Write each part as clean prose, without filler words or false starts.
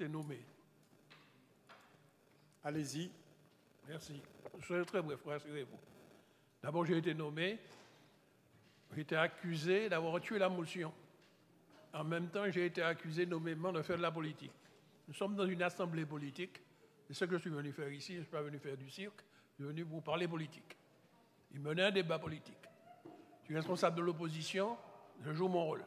été nommé. Allez-y. Merci. Je serai très bref, rassurez-vous. D'abord, j'ai été nommé. J'ai été accusé d'avoir tué la motion. En même temps, j'ai été accusé nommément de faire de la politique. Nous sommes dans une assemblée politique. C'est ce que je suis venu faire ici. Je ne suis pas venu faire du cirque. Je suis venu vous parler politique. Il menait un débat politique. Je suis responsable de l'opposition. Je joue mon rôle.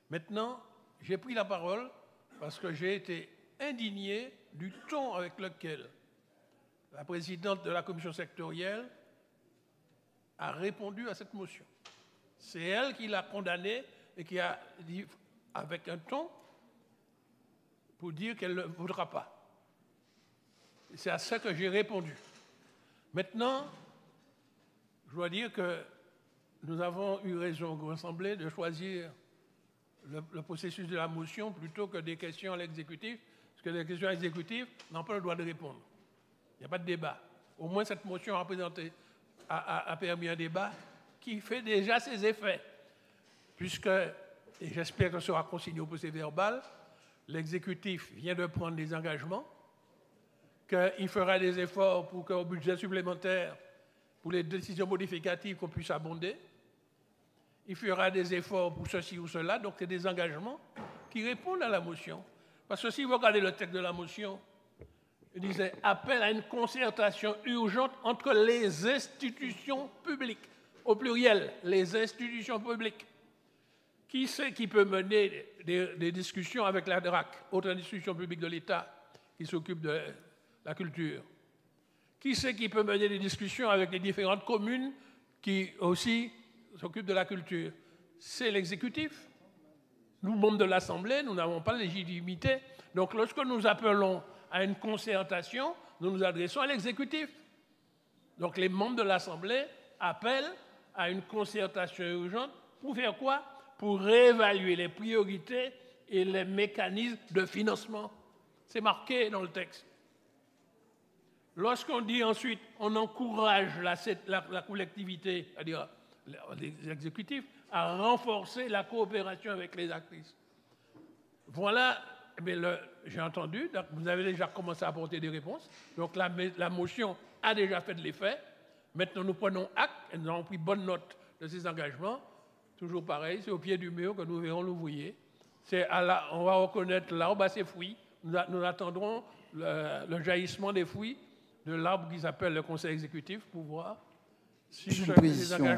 Maintenant, j'ai pris la parole parce que j'ai été indigné du ton avec lequel la présidente de la commission sectorielle a répondu à cette motion. C'est elle qui l'a condamnée et qui a dit avec un ton pour dire qu'elle ne voudra pas. C'est à ça que j'ai répondu. Maintenant, je dois dire que nous avons eu raison au Grand Assemblée de choisir le processus de la motion plutôt que des questions à l'exécutif, parce que les questions à l'exécutif n'ont pas le droit de répondre. Il n'y a pas de débat. Au moins, cette motion a permis un débat qui fait déjà ses effets, puisque, et j'espère que ce sera consigné au procès-verbal, l'exécutif vient de prendre des engagements, qu'il fera des efforts pour qu'au budget supplémentaire, pour les décisions modificatives, qu'on puisse abonder. Il fera des efforts pour ceci ou cela, donc c'est des engagements qui répondent à la motion. Parce que si vous regardez le texte de la motion, il disait « appel à une concertation urgente entre les institutions publiques », au pluriel, les institutions publiques. Qui c'est qui peut mener des discussions avec la DRAC, autre institution publique de l'État qui s'occupe de la culture? Qui c'est qui peut mener des discussions avec les différentes communes qui aussi s'occupent de la culture? C'est l'exécutif. Nous, membres de l'Assemblée, nous n'avons pas de légitimité. Donc, lorsque nous appelons à une concertation, nous nous adressons à l'exécutif. Donc, les membres de l'Assemblée appellent à une concertation urgente pour faire quoi? Pour réévaluer les priorités et les mécanismes de financement. C'est marqué dans le texte. Lorsqu'on dit ensuite, on encourage la collectivité, c'est-à-dire les exécutifs, à renforcer la coopération avec les actrices. Voilà, j'ai entendu, donc vous avez déjà commencé à apporter des réponses. Donc la motion a déjà fait de l'effet. Maintenant, nous prenons acte et nous avons pris bonne note de ces engagements. Toujours pareil, c'est au pied du mur que nous verrons l'ouvrier. On va reconnaître l'arbre à ses fruits. Nous attendrons le jaillissement des fruits de l'arbre qui s'appelle le Conseil exécutif pour voir si ces engagements